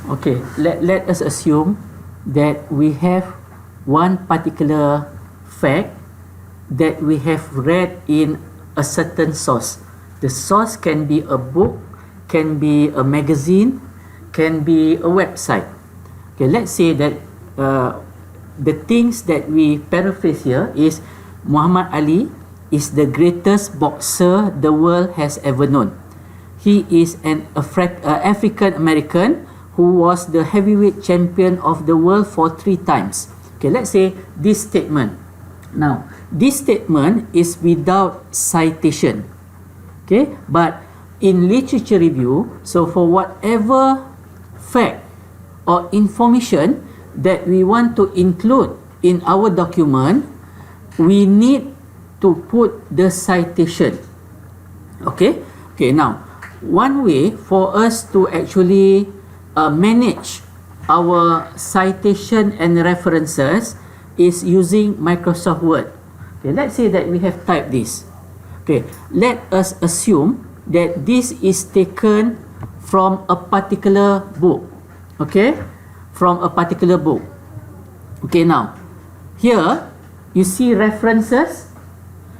Okay, let us assume that we have one particular fact that we have read in a certain source. The source can be a book, can be a magazine, can be a website. Okay, let's say that the things that we paraphrase here is Muhammad Ali is the greatest boxer the world has ever known. He is an African American who was the heavyweight champion of the world for 3 times. Okay, let's say this statement. Now, this statement is without citation. Okay, but in literature review, so for whatever fact or information that we want to include in our document, we need to put the citation. Okay, now one way for us to actually manage our citation and references is using Microsoft Word. Okay, let's say that we have typed this. Okay, let us assume that this is taken from a particular book. Okay, from a particular book. Okay, now here you see references.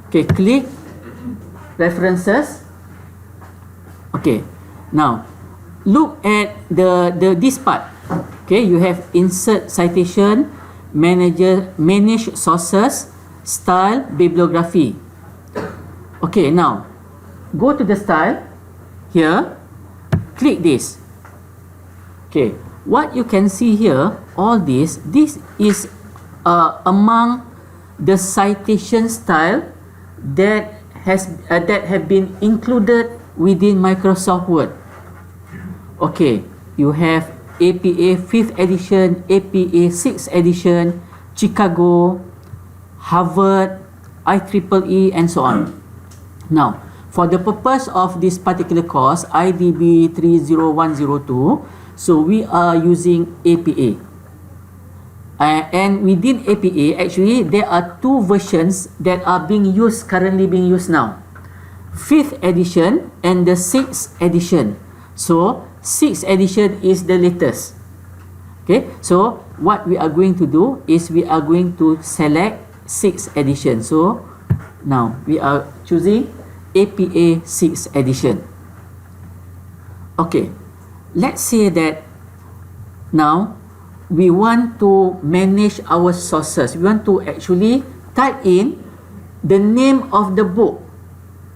Okay, click references. Okay, now look at this part. Okay, you have insert citation, manage sources, style, bibliography. Okay, now go to the style here, click this. Okay, what you can see here, all this is among the citation style that have been included within Microsoft Word. Okay, you have APA 5th edition, APA 6th edition, Chicago, Harvard, IEEE, and so on. Now, for the purpose of this particular course, IDB 30102, so we are using APA. And within APA, actually, there are 2 versions that are currently being used now. 5th edition and the 6th edition. So 6th edition is the latest. Okay, so what we are going to do is we are going to select 6th edition. So now we are choosing APA 6th edition. Okay, let's say that now we want to manage our sources. We want to actually type in the name of the book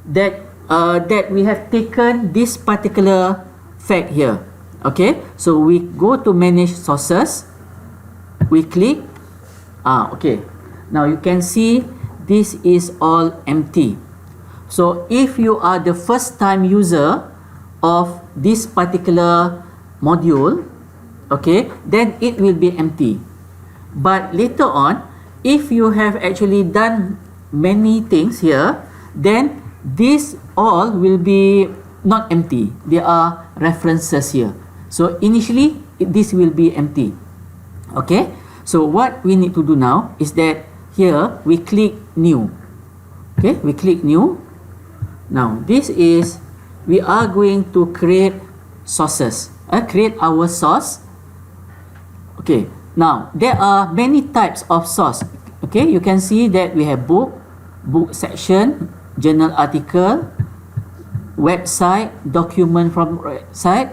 that we have taken this particular fact here. Okay, so we go to manage sources, we click. Okay, now you can see this is all empty. So if you are the first time user of this particular module, okay, then it will be empty. But later on, if you have actually done many things here, then this all will be not empty. There are references here. So initially this will be empty. Okay, so what we need to do now is that here we click new. Okay, we click new. Now this is, we are going to create sources, create our source. Okay, now there are many types of source. Okay, you can see that we have book section, journal article, website, document from website,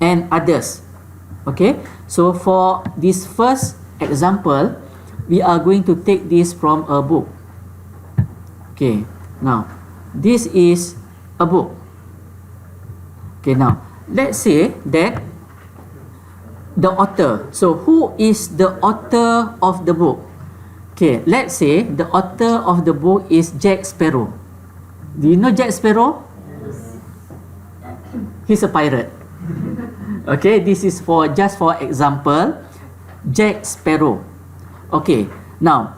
and others. Okay, so for this first example, we are going to take this from a book. Okay, now this is a book. Okay, now let's say that the author. So who is the author of the book? Okay, let's say the author of the book is Jack Sparrow. Do you know Jack Sparrow? He's a pirate. Okay, this is just for example, Jack Sparrow. Okay, now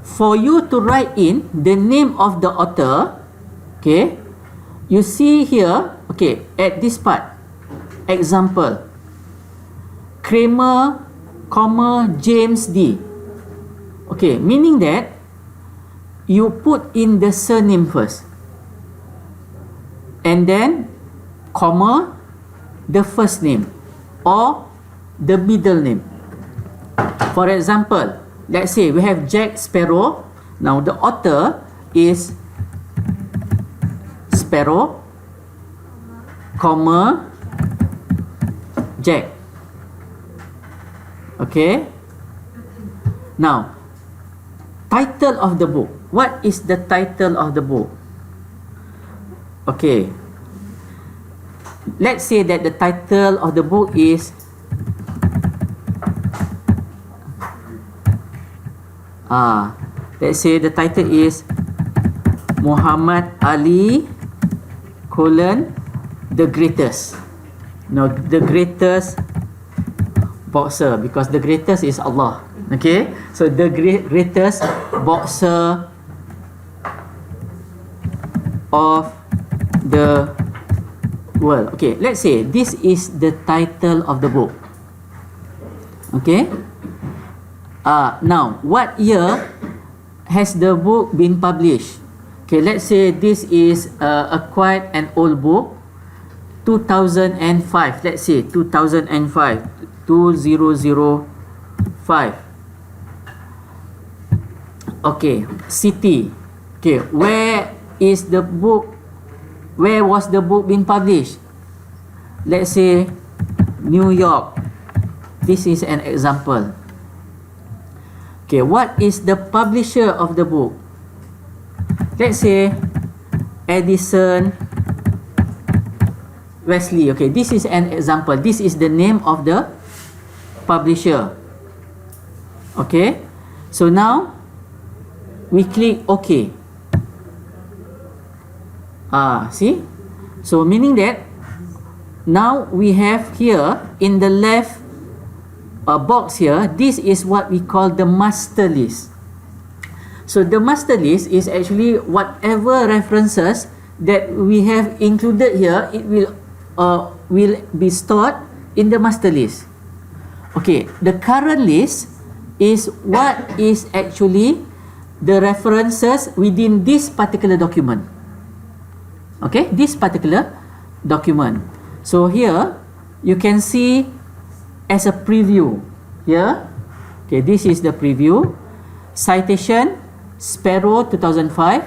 for you to write in the name of the author, okay, you see here, okay, at this part, example, Kramer, James D. Okay, meaning that you put in the surname first, and then comma the first name. or the middle name. For example, let's say we have Jack Sparrow. Now the author is Sparrow, comma, Jack. Okay. Now, title of the book. What is the title of the book? Okay. Let's say that the title of the book is let's say the title is Muhammad Ali the greatest. No, the greatest boxer, because the greatest is Allah. Okay, so the greatest boxer of the world. Okay, let's say this is the title of the book. Okay. Now, what year has the book been published? Okay, let's say this is a quite an old book, 2005. Let's say 2005, 2005. Okay, city. Okay, where is the book? Where was the book being published? Let's say New York. This is an example. Okay, what is the publisher of the book? Let's say Edison Wesley. Okay, this is an example. This is the name of the publisher. Okay, so now we click OK. See? So meaning that now we have here in the left box here, this is what we call the master list. So the master list is actually whatever references that we have included here, it will be stored in the master list. Okay, the current list is what is actually the references within this particular document. Okay, this particular document. So here you can see as a preview here. Okay, this is the preview. Citation Sparrow 2005.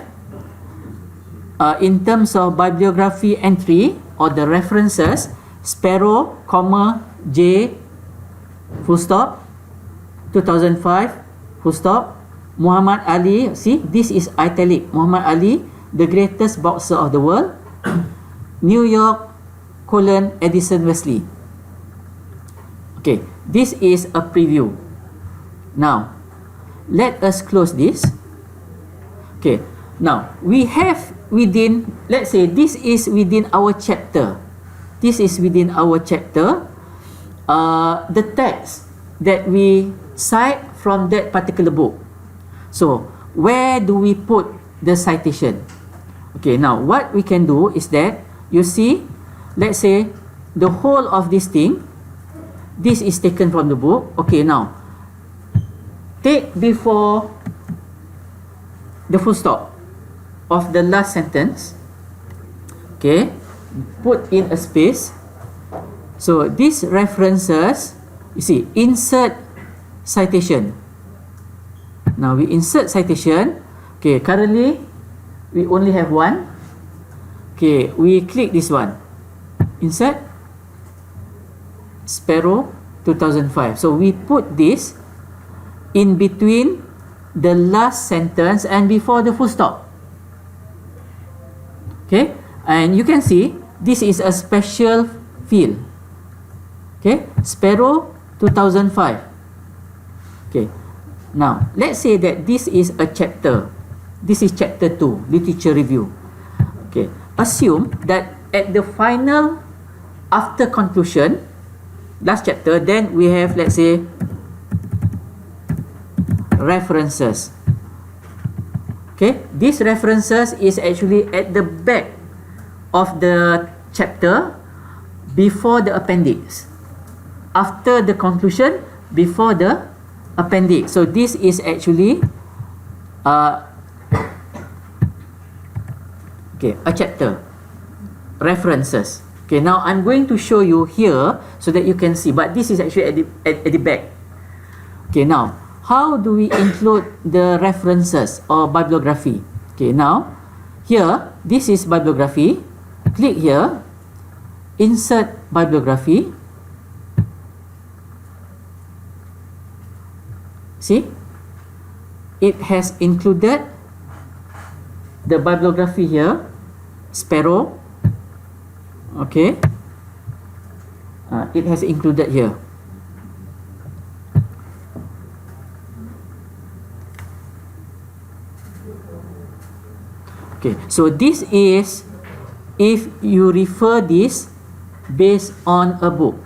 In terms of bibliography entry or the references, Sparrow, comma, J, full stop, 2005, full stop, Muhammad Ali. See, this is italic. Muhammad Ali, the greatest boxer of the world. New York, Edison Wesley. Okay, this is a preview. Now, let us close this. Okay, now we have within, let's say this is within our chapter. This is within our chapter. The text that we cite from that particular book. So, where do we put the citation? Okay, now what we can do is that, you see, let's say the whole of this thing, this is taken from the book. Okay, now take before the full stop of the last sentence. Okay, put in a space. So these references, you see, insert citation. Now we insert citation. Okay, currently we only have one. Okay, we click this one, insert Sparrow 2005. So we put this in between the last sentence and before the full stop. Okay, and you can see this is a special field. Okay, Sparrow 2005. Okay, now let's say that this is a chapter. This is chapter 2, literature review. Okay, assume that at the final, after conclusion, last chapter, then we have, let's say, references. Okay, these references is actually at the back of the chapter before the appendix. After the conclusion, before the appendix. So this is actually okay, a chapter. References. Okay, now I'm going to show you here so that you can see, but this is actually at the back. Okay, now, how do we include the references or bibliography? Okay, now, here, this is bibliography. Click here, insert bibliography. See? It has included the bibliography here, Sparrow. Okay, it has included here. Okay, so this is if you refer this based on a book.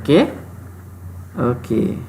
Okay, okay.